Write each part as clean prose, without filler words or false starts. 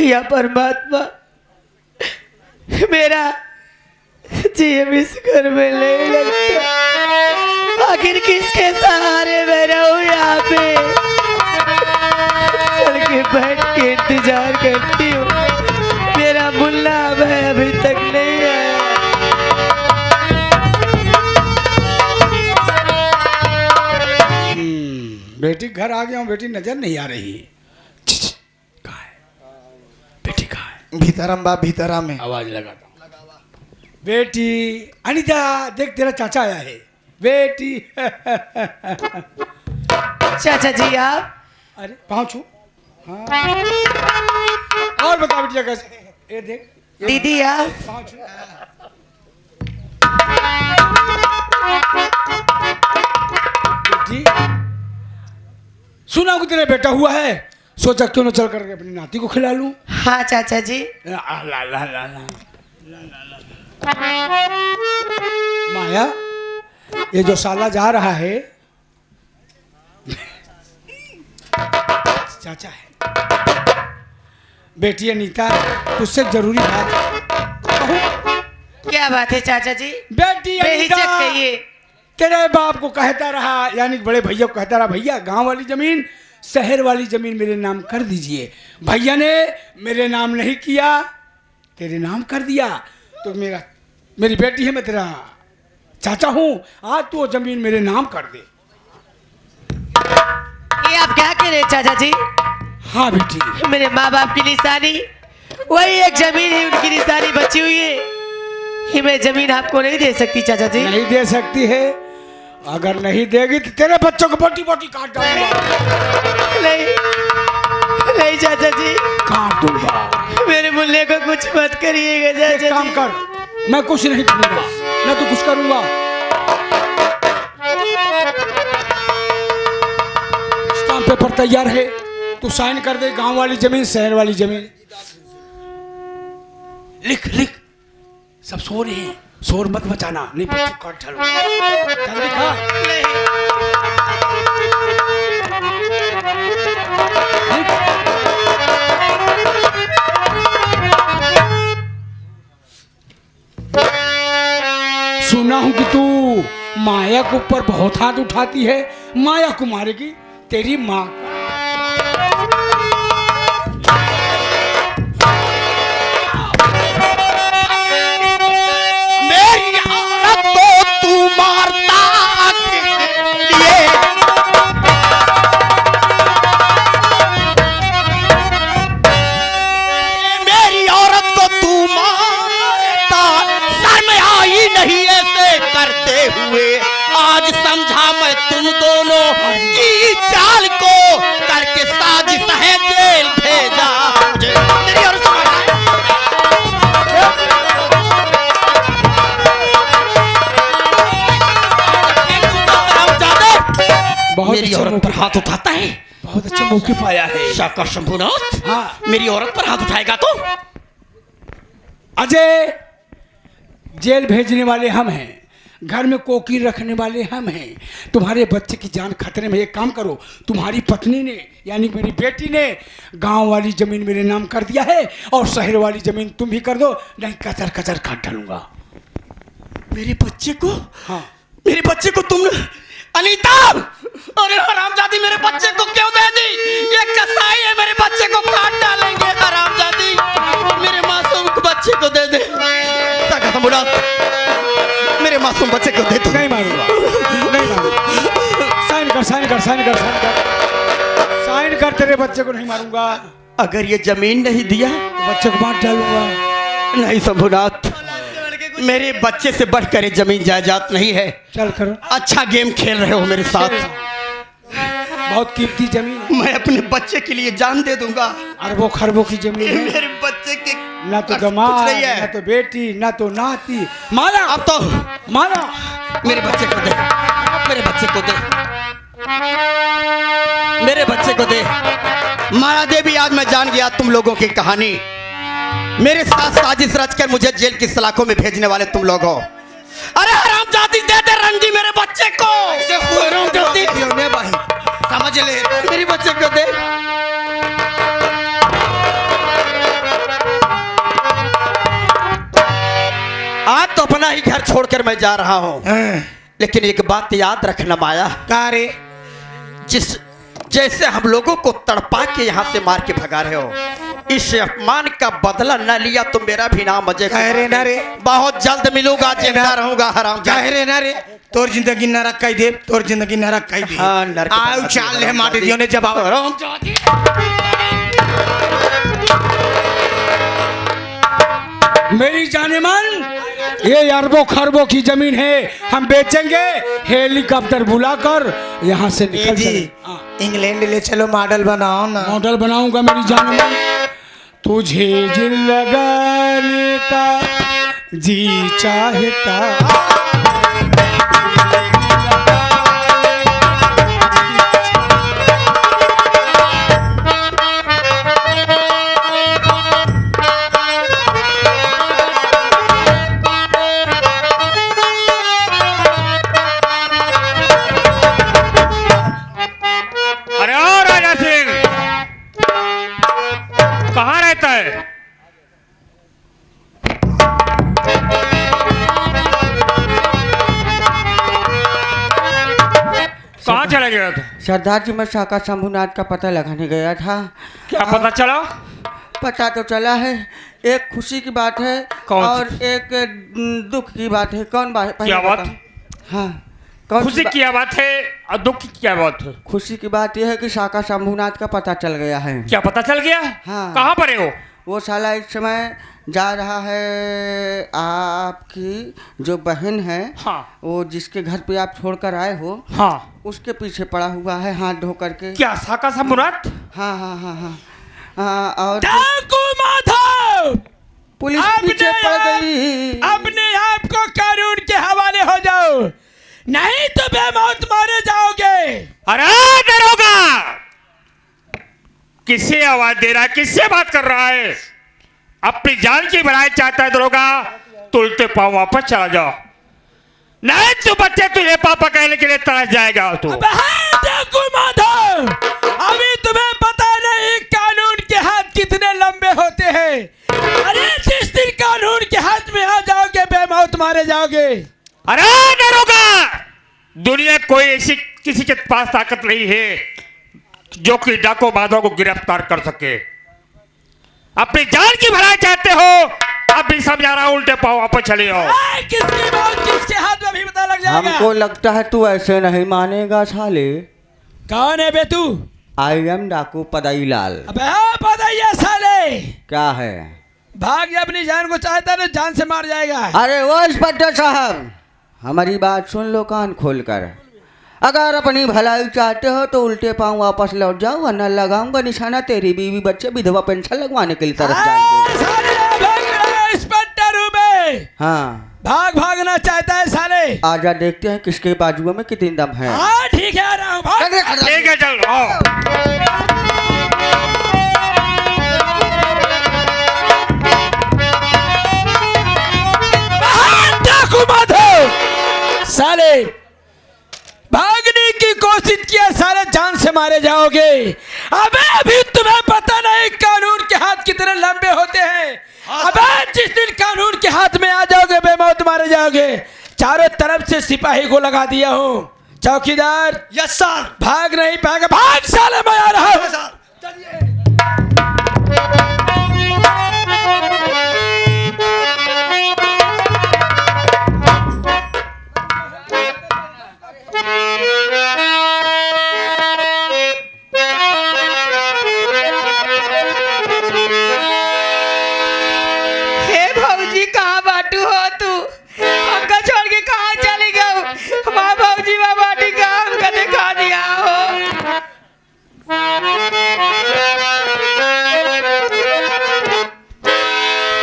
या परमात्मा मेरा जीव इस घर में नहीं लगता। आखिर किसके सहारे मैं रहूं यहाँ पे? चल के बैठ के इंतजार करती हूँ, मेरा मुल्ला मैं अभी तक नहीं आया। बेटी घर आ गया हूँ, बेटी नजर नहीं आ रही। कहाँ है बेटी? कहाँ है? भीतरम बा भीतरा में। आवाज लगाता हूँ। बेटी अनिता देख तेरा चाचा आया है। बेटी चाचा जी आप? अरे पहुँचू। हाँ और बता बेटिया कैसे? ये देख दीदी आप? पहुँचू। बेटी सुना कि तेरा बेटा हुआ है, सोचा क्यों न चल करके अपनी नाती को खिला लूं। हाँ चाचा जी। ला ला ला ला ला। माया ये जो साला जा रहा है चाचा है। बेटी अनीता तुझसे जरूरी बात कहूं? क्या बात है चाचा जी? बेटी बेहिचक अनीता कहिए। तेरे बाप को कहता रहा, यानी बड़े भैया को कहता रहा, भैया गांव वाली जमीन शहर वाली जमीन मेरे नाम कर दीजिए। भैया ने मेरे नाम नहीं किया, तेरे नाम कर दिया। तो मेरी बेटी है, मैं तेरा चाचा हूँ, आज तू वो जमीन मेरे नाम कर दे। ये आप क्या कह रहे हैं चाचा जी? हाँ बेटी। मेरे माँ बाप की निशानी वही एक जमीन है, उनकी निशानी बची हुई है। ये मैं जमीन आपको नहीं दे सकती चाचा जी। नहीं दे सकती है? अगर नहीं देगी तो तेरे बच्चों को बोटी बोटी काट दूंगा। नहीं नहीं चाचा जी, काट दूंगा। मेरे मुल्ले को कुछ मत करिएगा एक चाचा काम जी। कर, मैं कुछ नहीं करूंगा, मैं तो कुछ करूंगा। स्टाम्प पेपर तैयार है, तू साइन कर दे। गांव वाली जमीन शहर वाली जमीन लिख लिख। सब सो रहे हैं, शोर मत मचाना, नहीं बच्चे काट डालूंगा। जल्दी कर। लिख। सुना हूं कि तू माया के ऊपर बहुत हाथ उठाती है। माया को मारेगी तेरी माँ। मेरी औरत को तू मारता किसलिए? मेरी औरत को तू मारता, शर्म आई नहीं ऐसे करते हुए? आज समझा मैं तुम दोनों की चाल को, करके साजिश है जेल भेजा मुझे। तेरी औरत को मारता है? बहुत मेरी अच्छे औरत मौके पर हाथ उठाता है? बहुत अच्छे मौके पाया है। शाकर शंभुनाथ, हाँ। मेरी औरत पर हाथ उठाएगा तो? अजय, जेल भेजने वाले हम हैं, घर में कोकीर रखने वाले हम हैं। तुम्हारे बच्चे की जान खतरे में। एक काम करो, तुम्हारी पत्नी ने यानी मेरी बेटी ने गांव वाली जमीन मेरे नाम कर दिया है, और शहर वाली जमीन तुम भी कर दो, नहीं कचर कचर काट डालूंगा। मेरे बच्चे को? हाँ। मेरे बच्चे को तुम? अनीता! अरे हरामजादी, मेरे बच्चे को क्यों दे दी? ये कसाई है, मेरे बच्चे को काट डालेंगे। हरामजादी, मेरे मासूम बच्चे को दे दे। मेरे मासूम बच्चे को दे दो। नहीं मारूंगा, नहीं मारूंगा। साइन कर, साइन कर, साइन कर, साइन कर, साइन कर। तेरे बच्चे को नहीं मारूंगा। अगर ये जमीन नहीं दिया, बच्चे को मार डालूंगा। नहीं शंभुनाथ, मेरे बच्चे से बढ़कर ये जमीन जायदाद नहीं है। चल करो। अच्छा गेम खेल रहे हो मेरे साथ। बहुत कीमती जमीन है, मैं अपने बच्चे के लिए जान दे दूंगा। अरबों खरबों की जमीन है। मेरे बच्चे के ना तो कुछ दमाद, नहीं है। ना तो बेटी, ना तो नाती। मारा अब तो मारा। मेरे बच्चे को दे, मेरे बच्चे को दे, मेरे बच्चे को दे। माया देवी, आज मैं जान गया तुम लोगों की कहानी। मेरे साथ साजिश रचकर मुझे जेल की सलाखों में भेजने वाले तुम लोग हो। अरे हरामजादी, दे दे रंडी मेरे बच्चे को। हरामजादी, भाई समझ ले, मेरे बच्चे को दे। ही घर छोड़कर मैं जा रहा हूँ, लेकिन एक बात याद रखना माया, का रे? जिस जैसे हम लोगों को तड़पा के यहाँ से मार के भगा रहे हो, इस अपमान का बदला न लिया तो मेरा भी नाम अजय कह रे ना रे, बहुत जल्द मिलूंगा, जिंदा रहूंगा हराम। कह रे ना रे, तोर जिंदगी नरक कई दे, तोर जिंदगी नरक कई दे। हाँ, नरक आओ चाल ले माटी दियो ने जवाब। मेरी जाने मन, ये अरबों खरबों की जमीन है, हम बेचेंगे, हेलीकॉप्टर बुलाकर यहाँ से निकल जी चले। हाँ। इंग्लैंड ले चलो, मॉडल बनाओ ना। मॉडल बनाऊंगा मेरी जान मन, तुझे दिल लगाने का जी चाहता। अरे ओ राजा सिंह, कहाँ रहता है? कहाँ चला गया था? सरदार जी, मैं शाका शंभुनाथ का पता लगाने गया था। क्या पता चला? पता तो चला है, एक खुशी की बात है कौन सी? और एक दुख की बात है। कौन बात? क्या बात? हाँ, कौन खुशी सी की क्या बात है और दुख की क्या बात है? खुशी की बात यह है कि शाका शंभुनाथ का पता चल गया है। क्या पता चल गया? हाँ। कहाँ पर है वो? वो साला इस समय जा रहा है, आपकी जो बहन है, हाँ वो जिसके घर पे आप छोड़कर आए हो, हाँ। उसके पीछे पड़ा हुआ है हाथ धो करके। क्या शाका शंभुनाथ? हाँ हाँ हाँ हाँ हाँ। और डाकू माधव, पुलिस पीछे पड़ गई। अपने आप को कानून के हवाले हो जाओ, नहीं तो बेमौत मारे जाओगे। अरे दरोगा, किससे आवाज दे रहा है? किससे बात कर रहा है? अपनी जान की भलाई चाहता है दरोगा, तो उल्टे पाँव वापस चला जाओ, नहीं तो बच्चे तुझे पापा कहने के लिए तरस जाएगा। तो डाकू माधव, अभी तुम्हें पता नहीं कानून के हाथ कितने लंबे होते हैं। अरे जिस दिन कानून के हाथ में आ जाओगे, बेमौत मारे जाओगे। अरे दरोगा, दुनिया कोई ऐसी किसी के पास ताकत नहीं है जो कि डाकू माधव को गिरफ्तार कर सके। अपनी जान की भलाई चाहते हो, अब भी समझा रहा हूं, उल्टे पाँव वापस चले आओ। किसकी मौत किसके हाथ में भी पता लग जाएगा। हमको लगता है तू ऐसे नहीं मानेगा साले। कौन है बे तू? आई एम डाकू पदाईलाल। अबे हाँ बताइए साले, क्या है? भाग जा, अपनी जान को चाहता है तो जान से मार जाएगा। अरे वो इंस्पेक्टर साहब, हमारी बात सुन लो कान खोलकर। अगर अपनी भलाई चाहते हो तो उल्टे पाँव वापस लौट जाओ, वरना लगाऊंगा निशाना तेरी बीवी बच्चे विधवा पेंशन लगवाने के लिए तरफ जाएंगे। इंस्पेक्टर हूँ मैं। हाँ, भागना चाहता है साले। आजा देखते हैं किसके बाजुओं में कितनी दम है। हाँ ठीक है, आ रहा हूँ, भाग। ठीक है, चल आओ। डाकू माधव, साले भागने की कोशिश किया, सारे जान से मारे जाओगे। अबे अभी तुम्हें पता नहीं कानून के हाथ कितने लंबे होते हैं। अबे जिस दिन कानून के हाथ में आ जाओगे, बेमौत मारे जाओगे। चारों तरफ से सिपाही को लगा दिया हूँ। चौकीदार, यस सर। भाग नहीं पाएगा, भाग साले, मैं आ रहा हूँ। हे भौजी, कहाँ बाटू हो तू? हमका छोड़ के कहाँ चली गई? माँ भौजी, माँ बाटी का हमका दिखा दिया हो।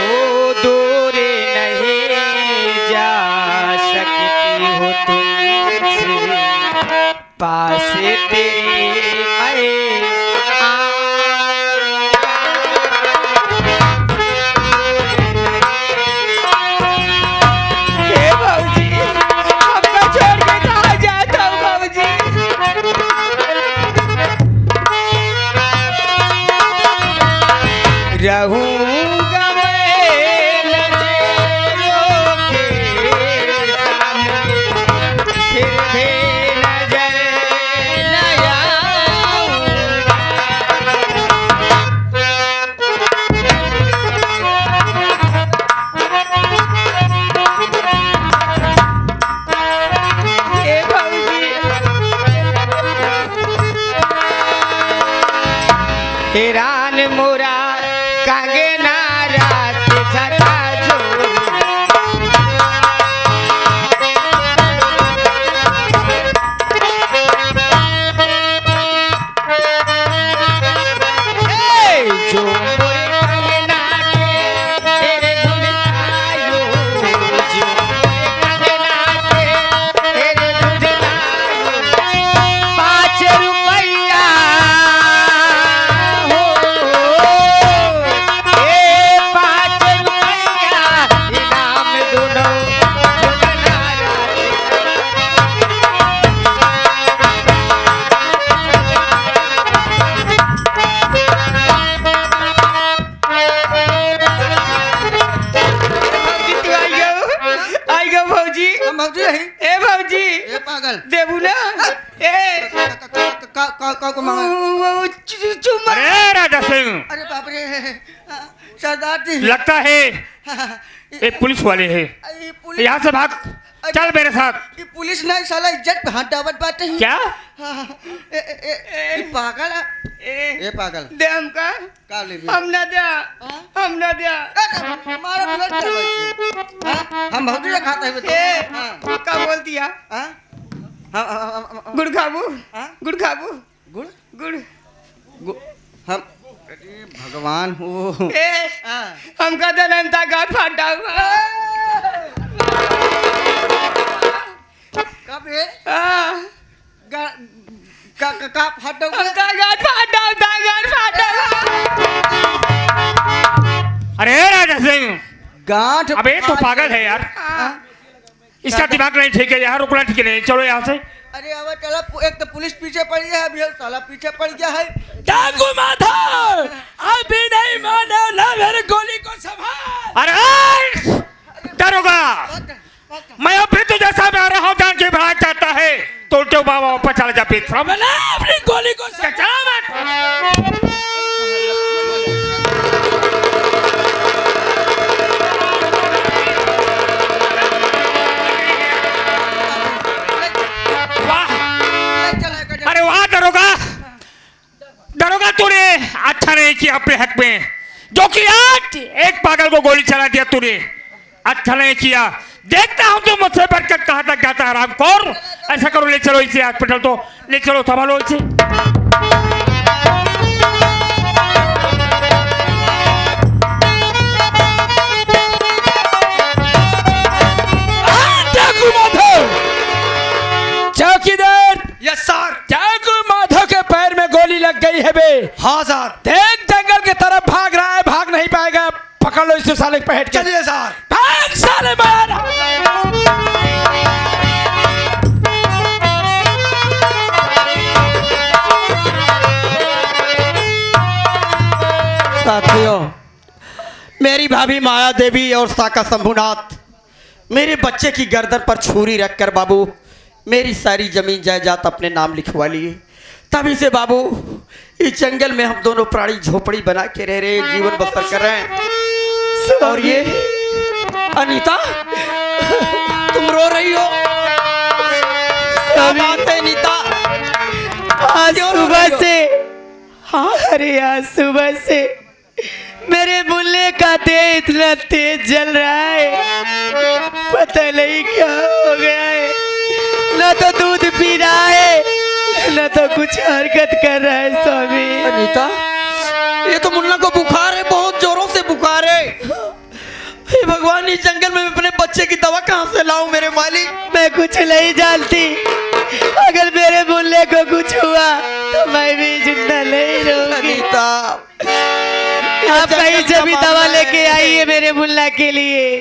ओ दूरे नहीं जा सकती हो तुमसे, पास तेरे हे भौजी, हमका छोड़ के कहाँ जाता हूँ भौजी? रहूंगा मैं लजेरों के कंगना रात झका झोरी जो मोरे कंगना के तेरे ढूंढतायो जो मोरे कंगना के तेरे ढूंढतायो 5 रुपया हो ए 5 रुपया इनाम दोनों जुगना आई गो भौजी हम भौजी रही ए भौजी ए पागल देबू ना ए का को मांगा चुम्मा अरे राजा सिंह, अरे बाप रे सरदार जी लगता है ये पुलिस वाले हैं। ये पुलिस यहाँ से भाग, चल मेरे साथ। ये पुलिस नहीं साला इज्जत पे हाथ डावत बात है क्या? ये पागल है ये पागल दे हमका का ले हम ना दिया हम ना दिया हमारा ब्लड क्या बच्चे हम भौजी से खाते हैं ए का बोल दिया गुड़ खाबू हाँ? गुड़ खाबू गुड़ गुड़ हम अरे भगवान हो ए हमका तो नमता गाठ फाटा हुआ कब है हाँ, का फटो हमका गाठ फाटा होता गाठ फाटा अरे राजा सिंह, गांठ अबे तो पागल है यार, इसका दिमाग नहीं ठीक है, यहाँ रुकना ठीक नहीं। चलो यहाँ से। अरे अब चला एक तो पुलिस पीछे पड़ गया है अभी साला पीछे पड़ गया है डाकू माधव अभी नहीं माना ना मेरे गोली को संभाल। अरे डरोगा, मैं अब भी तुझे सामने आ रहा हूँ, जान के भाग जाता है तो उल्टे बाबा वापस चला जा पीठ फ्रॉम ना अपनी गोली को संभाल। वाह, अरे वाह दरोगा, दरोगा तूने अच्छा नहीं किया अपने हक में, जो कि आज एक पागल को गोली चला दिया तूने, अच्छा नहीं किया। देखता हूँ तू मुझसे बढ़कर कहाँ तक जाता है हरामखोर। ऐसा करो, ले चलो इसे हॉस्पिटल, तो ले चलो, संभालो इसे। डाकू माधव, चौकीदार यस सर। डाकू माधव के पैर में गोली लग गई है बे। हाँ सर। देख जंगल की तरफ भाग रहा है, भाग नहीं पाएगा, पकड़ लो इसे साले पे हेड के। चलिए सर। भाग साले मार। साथियों, मेरी भाभी माया देवी और साका शंभुनाथ मेरे बच्चे की गर्दन पर छुरी रखकर बाबू मेरी सारी जमीन जायदाद अपने नाम लिखवा लिए। तभी से बाबू इस जंगल में हम दोनों प्राणी झोपड़ी बना के रह रहे हैं, जीवन बसर कर रहे हैं। और ये अनीता, तुम रो रही हो? क्या बात है अनीता? आज सुबह से, हाँ अरे आज सुबह से मेरे मुल्ले का देह इतना तेज जल रहा है, पता नहीं क्या हो गया है। न तो दूध पी रहा है, न तो कुछ हरकत कर रहा है स्वामी। अनीता, ये तो मुन्ना को बुखार है, बहुत जोरों से बुखार है। हे भगवान, इस जंगल में मैं अपने बच्चे की दवा कहाँ से लाऊं मेरे मालिक? मैं कुछ नहीं जानती, अगर मेरे मुल्ले को कुछ हुआ तो मैं भी जिंदा नहीं रहूंगी। अनीता, आप कहीं से भी दवा लेके आइए मेरे मुल्ला के लिए।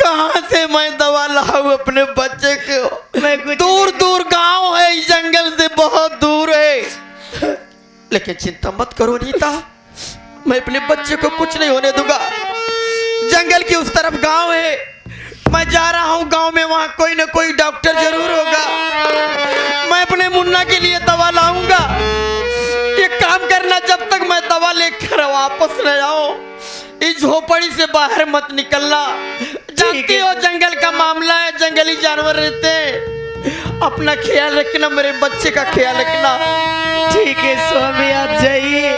कहाँ से मैं दवा लाऊं अपने बच्चे को? मैं कुछ दूर दूर गांव है, इस जंगल से बहुत दूर है। लेकिन चिंता मत करो अनीता, मैं अपने बच्चे को कुछ नहीं होने दूंगा। जंगल की उस तरफ गांव है, मैं जा रहा हूँ गांव में, वहां कोई ना कोई डॉक्टर जरूर होगा। मैं अपने मुन्ना के लिए दवा लाऊंगा। एक काम करना, जब तक मैं दवा लेकर वापस न आऊं, इस झोपड़ी से बाहर मत निकलना। जानती हो जंगल का मामला है, जंगली जानवर रहते हैं। अपना ख्याल रखना, मेरे बच्चे का ख्याल रखना। ठीक है स्वामी, आप जाइए।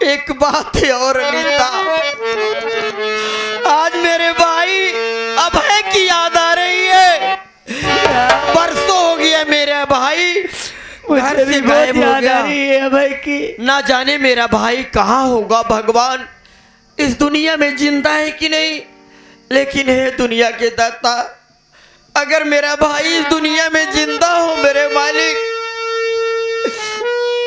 एक बात है और अनीता, आज मेरे भाई अभय की याद आ रही है। बरसों हो गया मेरा भाई घर से गायब हो गया। अभय की ना जाने मेरा भाई कहाँ होगा। भगवान इस दुनिया में जिंदा है कि नहीं, लेकिन है दुनिया के दाता, अगर मेरा भाई इस दुनिया में जिंदा हो मेरे मालिक,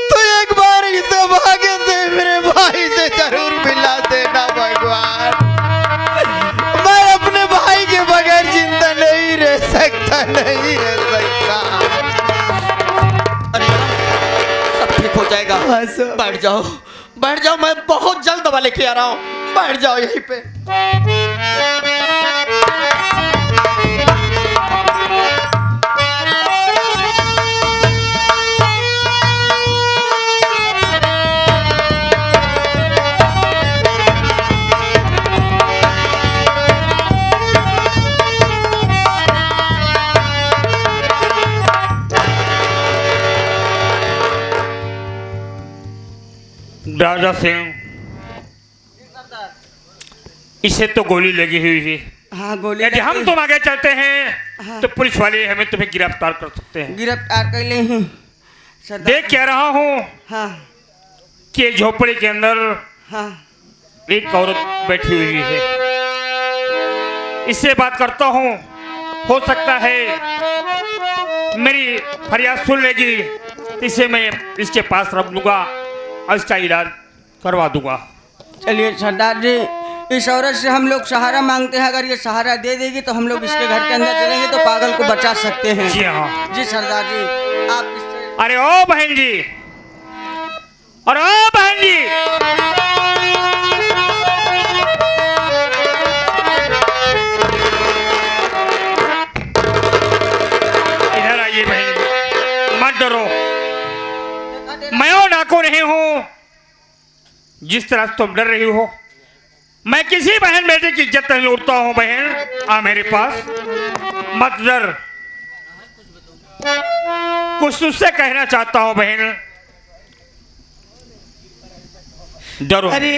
तो एक बार इसे भाग्य से मेरे भाई से जरूर मिला देना भगवान। मैं अपने भाई के बगैर जिंदा नहीं रह सकता, नहीं रह सकता। अरे सब ठीक हो जाएगा, बैठ जाओ बैठ जाओ, मैं बहुत जल्द दवा लेके आ रहा हूँ, बैठ जाओ यहीं पे। राजा सिंह, इसे तो गोली लगी हुई है। हाँ गोली यदि हम लगी। तुम आगे चलते हैं हाँ। तो पुलिस वाले हमें तुम्हें गिरफ्तार कर सकते हैं। गिरफ्तार कर ले हैं सरदार। देख क्या रहा हूँ हाँ कि एक झोपड़ी के अंदर हाँ एक औरत बैठी हुई है। इससे बात करता हूँ, हो सकता है मेरी फरियाद सुन लेगी, इसे मैं इसके पास रख दूंगा और इसका इलाज करवा दूंगा। चलिए सरदार जी, इस औरत से हम लोग सहारा मांगते हैं। अगर ये सहारा दे देगी तो हम लोग इसके घर के अंदर चलेंगे तो पागल को बचा सकते हैं। जी हाँ जी सरदार जी, आप इससे अरे ओ बहन जी, और ओ बहन जी, इधर आइए बहन जी, मत डरो, मैं वो डाकू नहीं हूं जिस तरह तुम डर रही हो। मैं किसी बहन बेटे की इज्जत नहीं लूटता हूं। बहन आ मेरे पास, मत डर, कुछ तुझसे कहना चाहता हूं बहन, डरो। अरे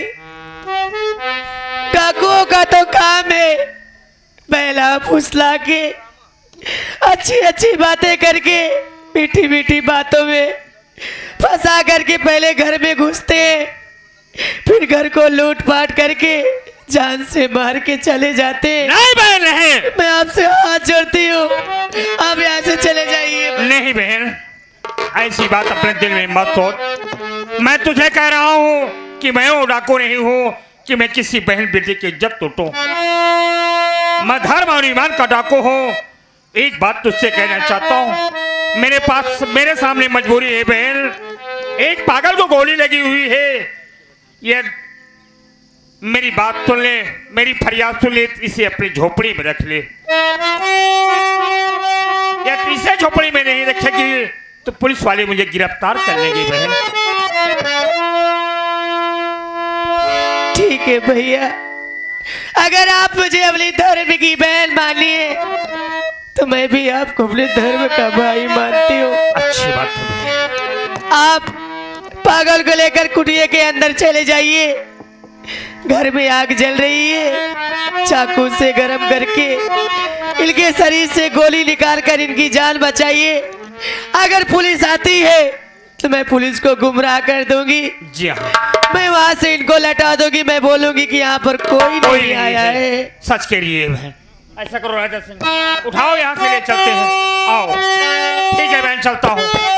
डाकुओं का तो काम है पहला फुसला के, अच्छी अच्छी बातें करके, मीठी मीठी बातों में फंसा करके पहले घर में घुसते हैं, फिर घर को लूट पाट करके जान से मार के चले जाते हैं। नहीं बहन नहीं, मैं आपसे हाथ जोड़ती हूँ, आप यहाँ से चले जाइए। नहीं बहन, ऐसी बात अपने दिल में मत सोच। मैं तुझे कह रहा हूँ कि मैं वो डाकू नहीं हूँ कि मैं किसी बहन बेटी की इज्जत लूटूं। मैं धर्म और ईमान का डाकू हूँ। एक बात तुझसे कहना चाहता हूँ, मेरे सामने मजबूरी है बहन। एक पागल को गोली लगी हुई है, ये मेरी बात सुन ले, मेरी फरियाद सुन ले, इसे अपनी झोपड़ी में रख ले। या इसे झोपड़ी में नहीं रखेगी तो पुलिस वाले मुझे गिरफ्तार कर लेंगे बहन। ठीक है भैया, अगर आप मुझे अपने धर्म की बहन मानिए तो मैं भी आपको अपने धर्म का भाई मानती हूँ। अच्छी बात है। आप पागल को लेकर कुटिया के अंदर चले जाइए, घर में आग जल रही है, चाकू से गरम करके इनके शरीर से गोली निकाल कर इनकी जान बचाइए। अगर पुलिस आती है तो मैं पुलिस को गुमराह कर दूंगी, जी हाँ, मैं वहां से इनको लटा दूंगी, मैं बोलूंगी कि यहाँ पर कोई नहीं आया है। सच कह रही है बहन। ऐसा करो राजा सिंह, उठाओ यहाँ से ले चलते हैं। आओ, ठीक है बहन, चलता हूँ।